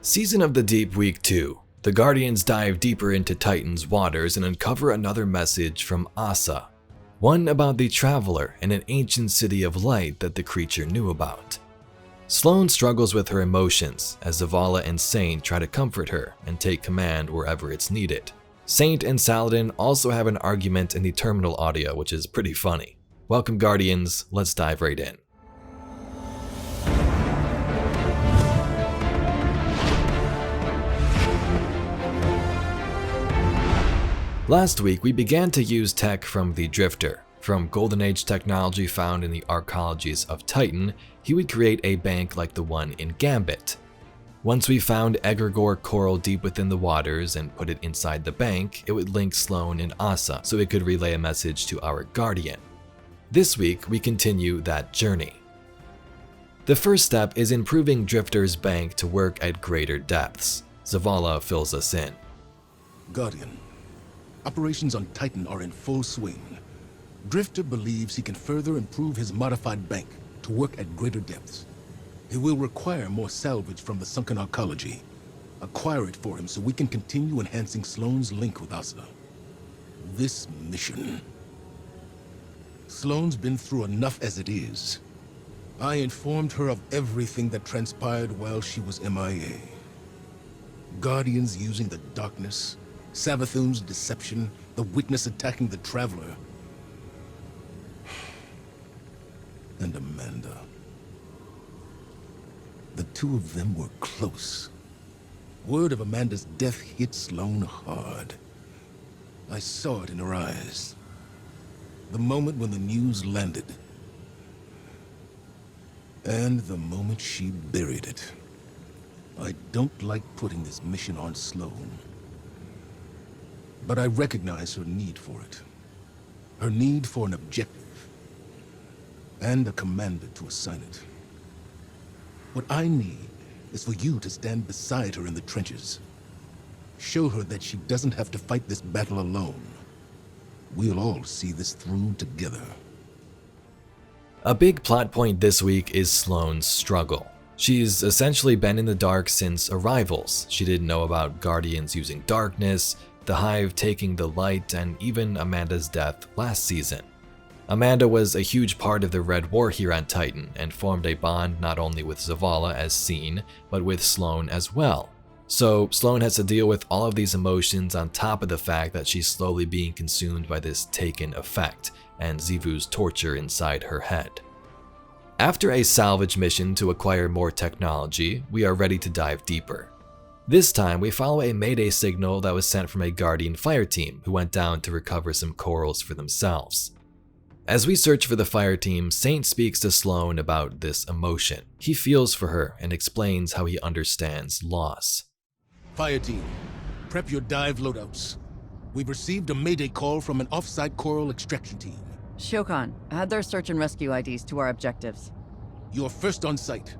Season of the Deep Week 2. The Guardians dive deeper into Titan's waters and uncover another message from AHSA. One about the Traveler in an ancient city of light that the creature knew about. Sloane struggles with her emotions as Zavala and Saint try to comfort her and take command wherever it's needed. Saint and Saladin also have an argument in the terminal audio, which is pretty funny. Welcome Guardians, let's dive right in. Last week, we began to use tech from the Drifter. From Golden Age technology found in the arcologies of Titan, he would create a bank like the one in Gambit. Once we found egregore coral deep within the waters and put it inside the bank, it would link Sloane and AHSA so it could relay a message to our Guardian. This week, we continue that journey. The first step is improving Drifter's bank to work at greater depths. Zavala fills us in. Guardian. Operations on Titan are in full swing. Drifter believes he can further improve his modified bank to work at greater depths. He will require more salvage from the sunken arcology. Acquire it for him so we can continue enhancing Sloane's link with AHSA. This mission. Sloane's been through enough as it is. I informed her of everything that transpired while she was MIA. Guardians using the darkness, Savathun's deception, the witness attacking the Traveler. And Amanda. The two of them were close. Word of Amanda's death hit Sloane hard. I saw it in her eyes. The moment when the news landed. And the moment she buried it. I don't like putting this mission on Sloane. But I recognize her need for it. Her need for an objective. And a commander to assign it. What I need is for you to stand beside her in the trenches. Show her that she doesn't have to fight this battle alone. We'll all see this through together. A big plot point this week is Sloane's struggle. She's essentially been in the dark since Arrivals. She didn't know about Guardians using darkness, the Hive taking the light, and even Amanda's death last season. Amanda was a huge part of the Red War here on Titan and formed a bond not only with Zavala as seen, but with Sloane as well. So Sloane has to deal with all of these emotions on top of the fact that she's slowly being consumed by this taken effect and Xivu's torture inside her head. After a salvage mission to acquire more technology, we are ready to dive deeper. This time, we follow a mayday signal that was sent from a Guardian fire team who went down to recover some corals for themselves. As we search for the fire team, Saint speaks to Sloane about this emotion. He feels for her and explains how he understands loss. Fire team, prep your dive loadouts. We've received a mayday call from an off-site coral extraction team. Shokan, add their search and rescue IDs to our objectives. You're first on site.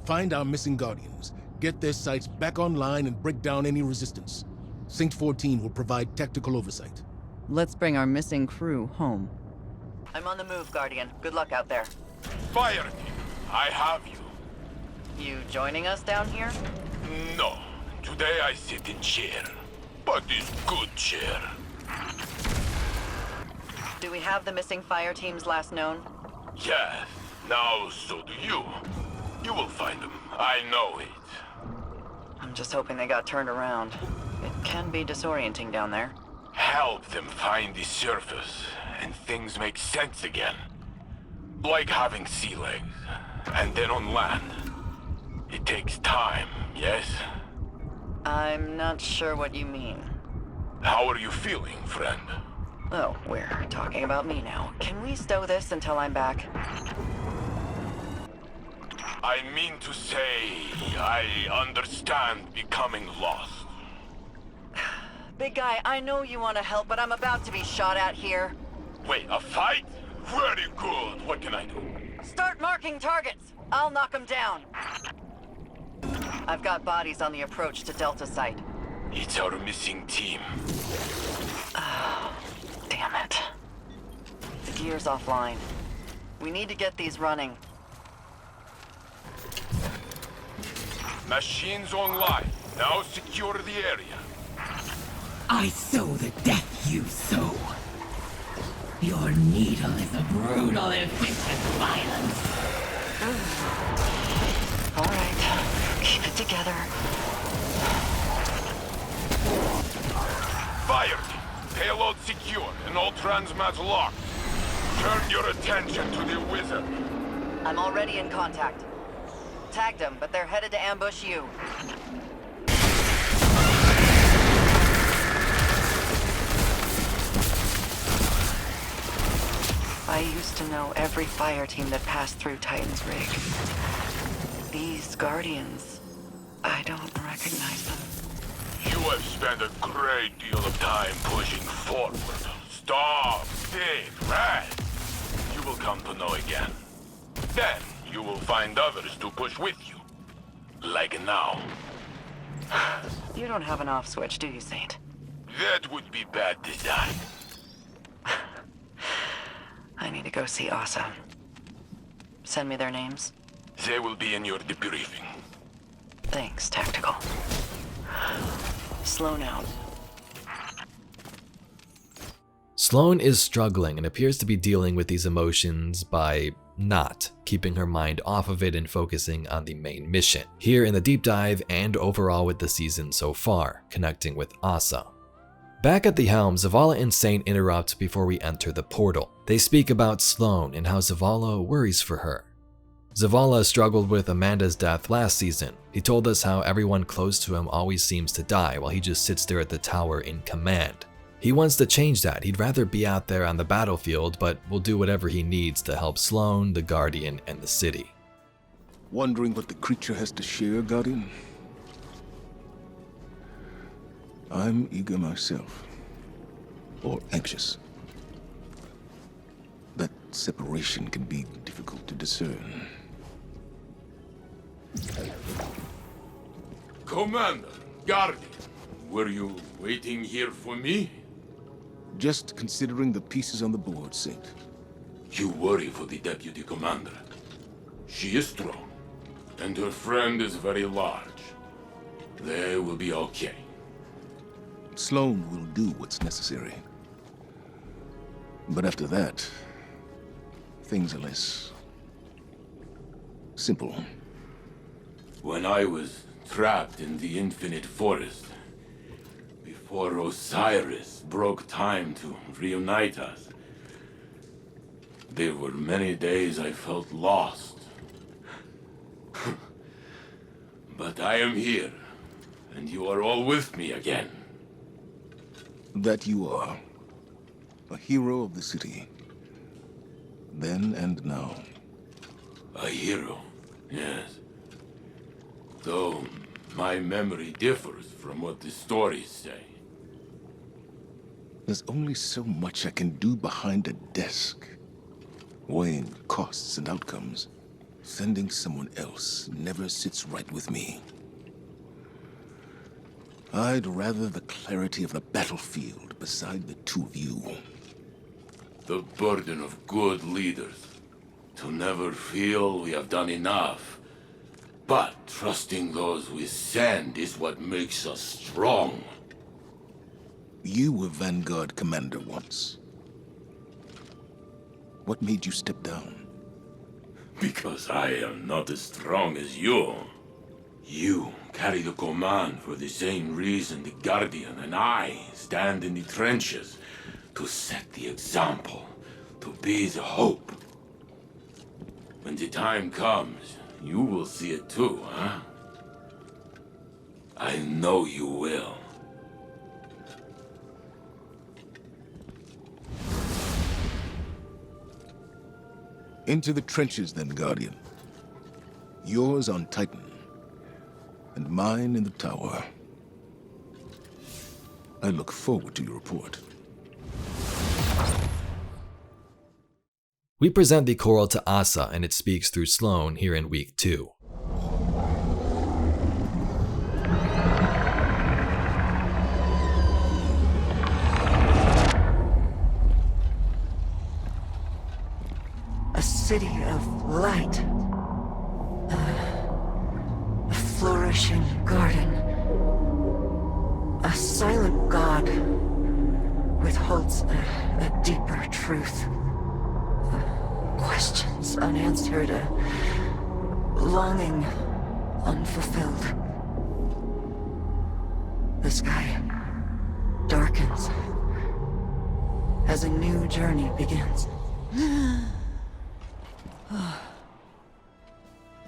Find our missing Guardians. Get their sites back online and break down any resistance. Saint 14 will provide tactical oversight. Let's bring our missing crew home. I'm on the move, Guardian. Good luck out there. Fire team, I have you. You joining us down here? No, today I sit in chair, but this good chair. Do we have the missing fire team's last known? Yes, now so do you. You will find them, I know it. I'm just hoping they got turned around. It can be disorienting down there. Help them find the surface, and things make sense again. Like having sea legs, and then on land. It takes time, yes? I'm not sure what you mean. How are you feeling, friend? Oh, we're talking about me now. Can we stow this until I'm back? I mean to say, I understand becoming lost. Big guy, I know you want to help, but I'm about to be shot at here. Wait, a fight? Very good. What can I do? Start marking targets. I'll knock them down. I've got bodies on the approach to Delta site. It's our missing team. Oh, damn it. The gear's offline. We need to get these running. Machines online. Now secure the area. I sow the death you sow. Your needle is a brutal and vicious violence. All right, keep it together. Fire team. Payload secure and all transmats locked. Turn your attention to the wizard. I'm already in contact. Tagged them, but they're headed to ambush you. I used to know every fire team that passed through Titan's rig. These Guardians, I don't recognize them. You have spent a great deal of time pushing forward. Stop, think, rest. You will come to know again. Then you will find others to push with you. Like now. You don't have an off switch, do you, Saint? That would be bad design. I need to go see AHSA. Send me their names. They will be in your debriefing. Thanks, Tactical. Sloane out. Sloane is struggling and appears to be dealing with these emotions by not keeping her mind off of it and focusing on the main mission. Here in the deep dive and overall with the season so far, connecting with AHSA. Back at the helm, Zavala and Saint interrupt before we enter the portal. They speak about Sloane and how Zavala worries for her. Zavala struggled with Amanda's death last season. He told us how everyone close to him always seems to die while he just sits there at the tower in command. He wants to change that. He'd rather be out there on the battlefield, but will do whatever he needs to help Sloane, the Guardian, and the city. Wondering what the creature has to share, Guardian? I'm eager myself. Or anxious. That separation can be difficult to discern. Commander, Guardian, were you waiting here for me? Just considering the pieces on the board, Saint. You worry for the Deputy Commander. She is strong, and her friend is very large. They will be okay. Sloane will do what's necessary. But after that, things are less simple. When I was trapped in the Infinite Forest, before Osiris broke time to reunite us, there were many days I felt lost. But I am here, and you are all with me again. That you are. A hero of the city. Then and now. A hero, yes. Though my memory differs from what the stories say. There's only so much I can do behind a desk. Weighing costs and outcomes. Sending someone else never sits right with me. I'd rather the clarity of the battlefield beside the two of you. The burden of good leaders. To never feel we have done enough. But trusting those we send is what makes us strong. You were Vanguard commander once. What made you step down? Because I am not as strong as you. You carry the command for the same reason the Guardian and I stand in the trenches. To set the example. To be the hope. When the time comes, you will see it too, huh? I know you will. Into the trenches then, Guardian. Yours on Titan. And mine in the tower. I look forward to your report. We present the coral to AHSA and it speaks through Sloane here in week 2. A city of light. A flourishing God withholds a deeper truth. Questions unanswered, a longing unfulfilled. The sky darkens as a new journey begins.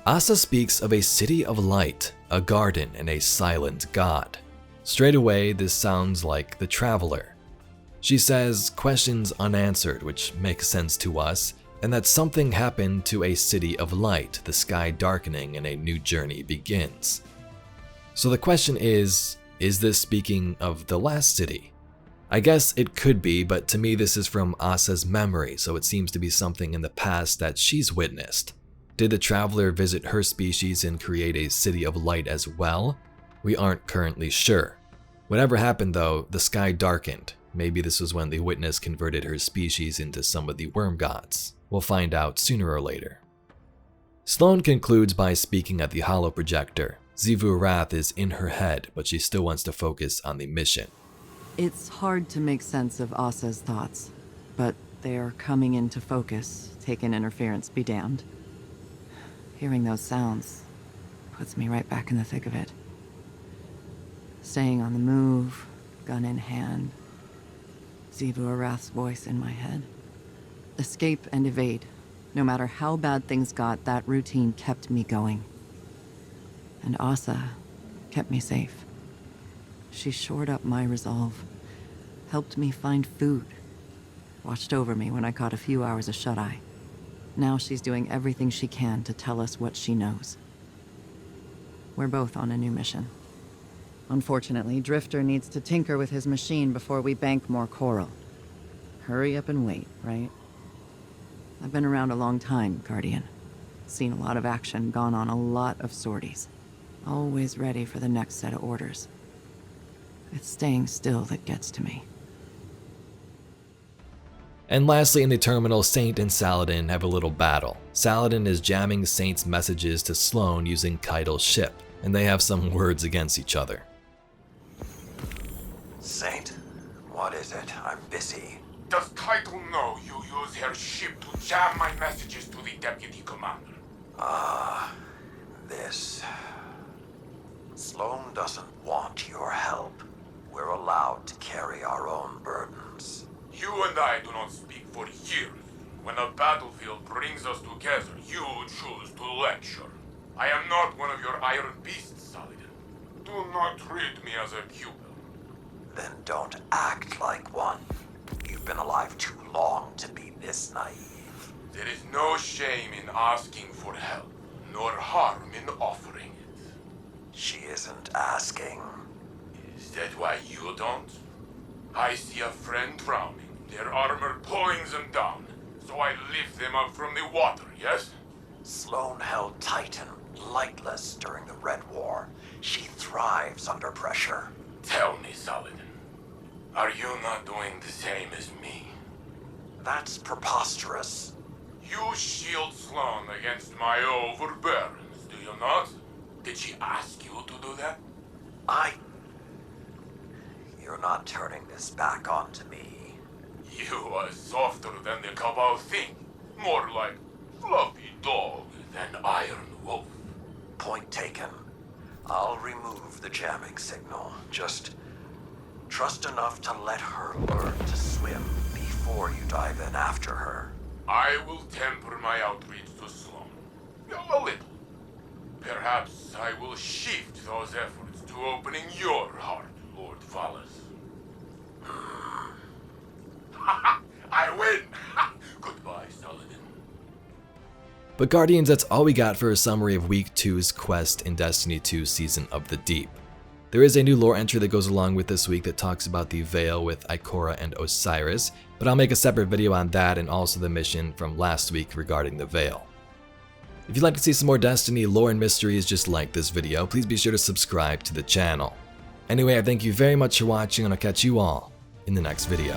AHSA speaks of a city of light, a garden, and a silent god. Straight away, this sounds like the Traveler. She says questions unanswered, which makes sense to us, and that something happened to a city of light, the sky darkening and a new journey begins. So the question is this speaking of the last city? I guess it could be, but to me this is from AHSA'S memory, so it seems to be something in the past that she's witnessed. Did the Traveler visit her species and create a city of light as well? We aren't currently sure. Whatever happened though, the sky darkened. Maybe this was when the Witness converted her species into some of the worm gods. We'll find out sooner or later. Sloane concludes by speaking at the holo projector. Xivu Arath is in her head, but she still wants to focus on the mission. It's hard to make sense of AHSA'S thoughts, but they are coming into focus. Taken interference be damned. Hearing those sounds puts me right back in the thick of it. Staying on the move, gun in hand. Xivu Arath's voice in my head. Escape and evade. No matter how bad things got, that routine kept me going. And AHSA kept me safe. She shored up my resolve, helped me find food, watched over me when I caught a few hours of shut-eye. Now she's doing everything she can to tell us what she knows. We're both on a new mission. Unfortunately, Drifter needs to tinker with his machine before we bank more coral. Hurry up and wait, right? I've been around a long time, Guardian. Seen a lot of action, gone on a lot of sorties. Always ready for the next set of orders. It's staying still that gets to me. And lastly, in the terminal, Saint and Saladin have a little battle. Saladin is jamming Saint's messages to Sloane using Keitel's ship, and they have some words against each other. Saint, what is it? I'm busy. Does Keitel know you use her ship to jam my messages to the deputy commander? This. Sloane doesn't want your help. We're allowed to carry our own burdens. You and I do not speak for years. When a battlefield brings us together, you choose to lecture. I am not one of your iron beasts, Saladin. Do not treat me as a pupil. Then don't act like one. You've been alive too long to be this naive. There is no shame in asking for help, nor harm in offering it. She isn't asking. Is that why you don't? I see a friend drowning, their armor pulling them down, so I lift them up from the water, yes? Sloane held Titan lightless during the Red War. She thrives under pressure. Tell me, Saladin, are you not doing the same as me? That's preposterous. You shield Sloane against my overbearance, do you not? Did she ask you to do that? You're not turning this back onto me. You are softer than the Cabal think. More like fluffy dog than iron wolf. Point taken. I'll remove the jamming signal. Just trust enough to let her learn to swim before you dive in after her. I will temper my outreach to Sloane. A little. Perhaps I will shift those efforts to opening your heart, Lord Valas. I win! Goodbye, Saladin. But Guardians, that's all we got for a summary of Week 2's quest in Destiny 2 Season of the Deep. There is a new lore entry that goes along with this week that talks about the Veil with Ikora and Osiris, but I'll make a separate video on that and also the mission from last week regarding the Veil. If you'd like to see some more Destiny lore and mysteries just like this video, please be sure to subscribe to the channel. Anyway, I thank you very much for watching and I'll catch you all in the next video.